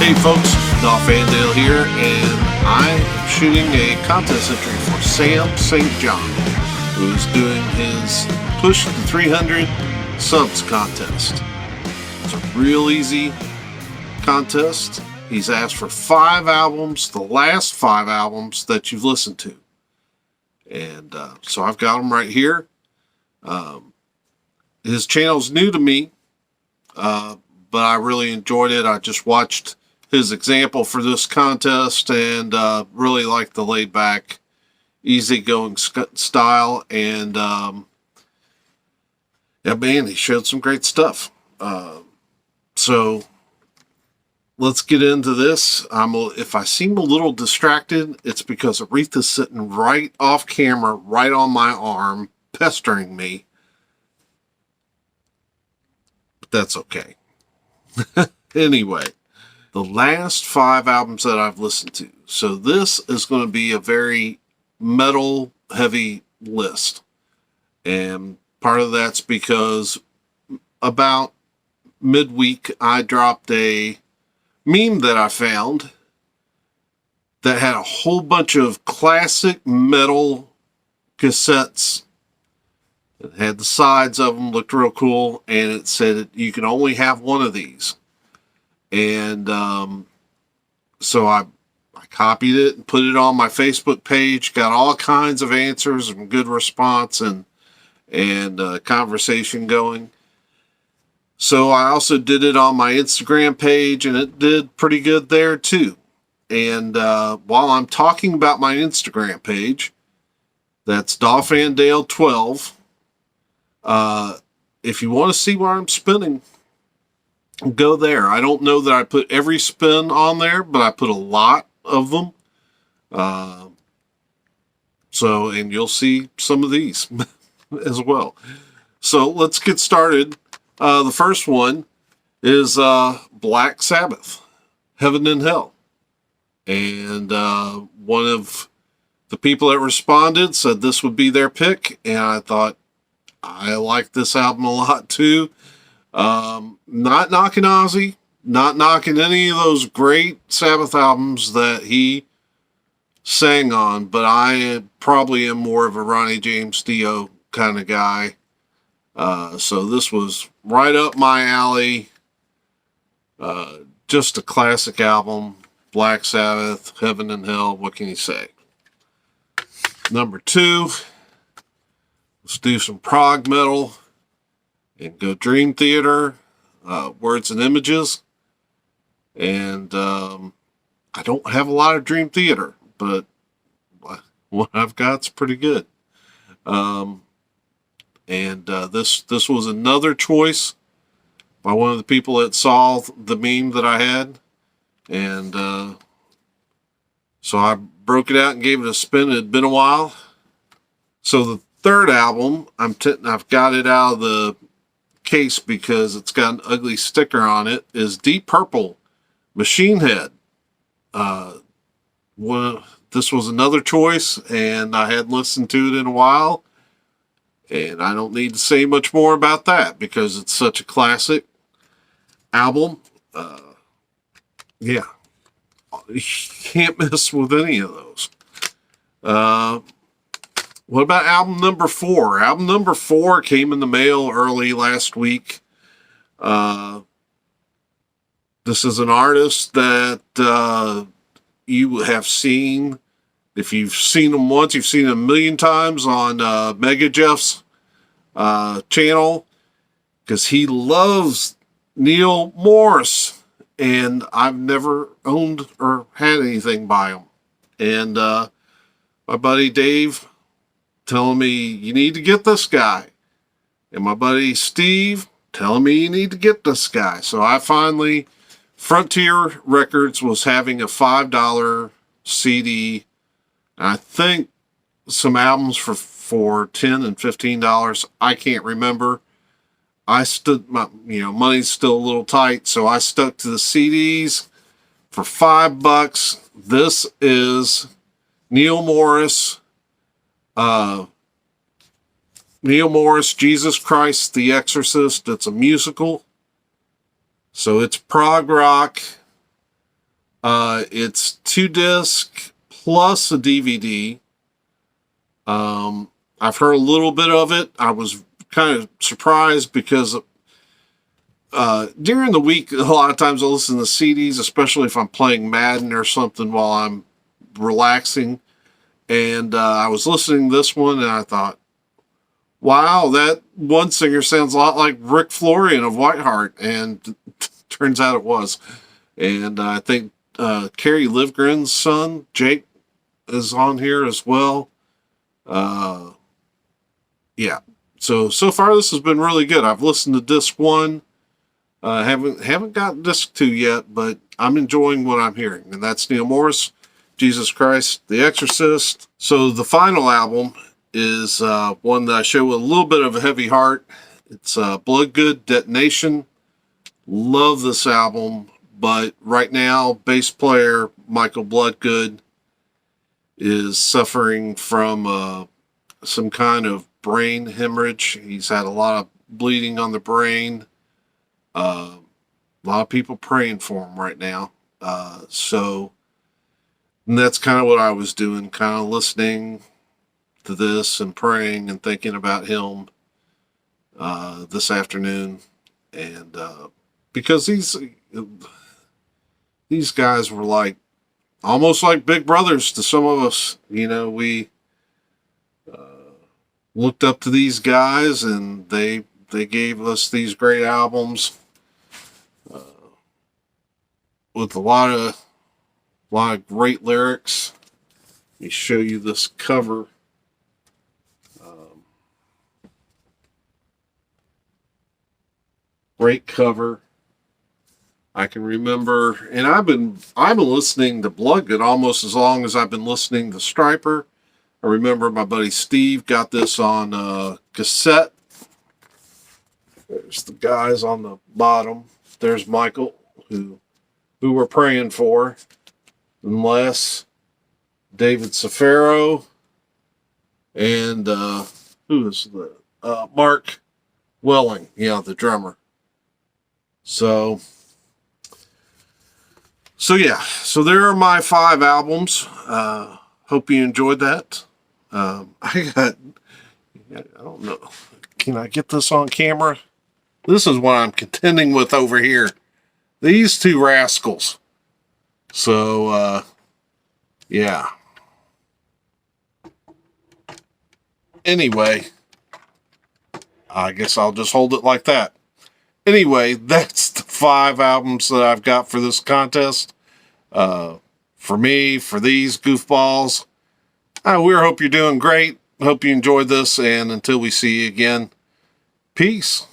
Hey folks, Dolph Andale here, and I am shooting a contest entry for Sam St. John, who's doing his Push to 300 Subs contest. It's a real easy contest. He's asked for 5 albums, the last 5 albums that you've listened to. And so I've got them right here. His channel's new to me, but I really enjoyed it. I just watched his example for this contest and really liked the laid back, easygoing style. And yeah, man, he showed some great stuff. So let's get into this. If I seem a little distracted, it's because Aretha's sitting right off camera, right on my arm, pestering me. But that's okay. Anyway, the last 5 albums that I've listened to. So this is going to be a very metal heavy list. And part of that's because about midweek I dropped a meme that I found that had a whole bunch of classic metal cassettes. It had the sides of them, looked real cool, and it said you can only have one of these. And so I copied it and put it on my Facebook page, got all kinds of answers and good response and conversation going. So I also did it on my Instagram page, and it did pretty good there too. And while I'm talking about my Instagram page, that's Dolph Andale 12. If you want to see where I'm spinning, go there. I don't know that I put every spin on there, but I put a lot of them. And you'll see some of these as well. So let's get started. The first one is Black Sabbath, Heaven and Hell. And one of the people that responded said this would be their pick, and I thought I like this album a lot too. Not knocking Ozzy, not knocking any of those great Sabbath albums that he sang on, but I probably am more of a Ronnie James Dio kind of guy. So this was right up my alley. Just a classic album. Black Sabbath, Heaven and Hell. What can you say? Number 2. Let's do some prog metal and go Dream Theater, Words and Images. And I don't have a lot of Dream Theater, but what I've got's pretty good. This was another choice by one of the people that saw the meme that I had. And so I broke it out and gave it a spin. It had been a while. So the third album, I've got it out of the case because it's got an ugly sticker on it, is Deep Purple, Machine Head. This was another choice, and I hadn't listened to it in a while. And I don't need to say much more about that because it's such a classic album. Yeah, you can't miss with any of those. What about album number 4? Album number 4 came in the mail early last week. This is an artist that you have seen. If you've seen him once, you've seen him a million times on Mega Jeff's channel, because he loves Neil Morris. And I've never owned or had anything by him. And my buddy Dave telling me, you need to get this guy. And my buddy Steve telling me, you need to get this guy. So I finally, Frontier Records was having a $5 CD. I think some albums for $10 and $15. I can't remember. Money's still a little tight, so I stuck to the CDs for $5. This is Neil Morris, Jesus Christ the Exorcist. It's a musical. So it's prog rock. It's 2 disc plus a DVD. I've heard a little bit of it. I was kind of surprised because during the week, a lot of times I listen to CDs, especially if I'm playing Madden or something while I'm relaxing. And I was listening to this one and I thought, wow, that one singer sounds a lot like Rick Florian of Whiteheart. And turns out it was. And I think Carrie Livgren's son, Jake, is on here as well. Yeah. So far this has been really good. I've listened to disc 1. Haven't got disc 2 yet, but I'm enjoying what I'm hearing. And that's Neal Morris, Jesus Christ, The Exorcist. So the final album is one that I show with a little bit of a heavy heart. It's Bloodgood Detonation. Love this album, but right now, bass player Michael Bloodgood is suffering from some kind of brain hemorrhage. He's had a lot of bleeding on the brain. A lot of people praying for him right now. So that's kind of what I was doing, kind of listening to this and praying and thinking about him this afternoon. And because these guys were like almost like big brothers to some of us. You know, we looked up to these guys, and they gave us these great albums with a lot of great lyrics. Let me show you this cover. Great cover. I can remember, and I've been listening to Bloodgood almost as long as I've been listening to Stryper. I remember my buddy Steve got this on cassette. There's the guys on the bottom. There's Michael, who we're praying for. And Les, David Safaro, and who is the Mark Welling? Yeah, the drummer. So yeah. So there are my 5 albums. Hope you enjoyed that. I don't know. Can I get this on camera? This is what I'm contending with over here. These 2 rascals. So, yeah. Anyway, I guess I'll just hold it like that. Anyway, that's the 5 albums that I've got for this contest. For me, for these goofballs. We hope you're doing great. Hope you enjoyed this, and until we see you again, peace.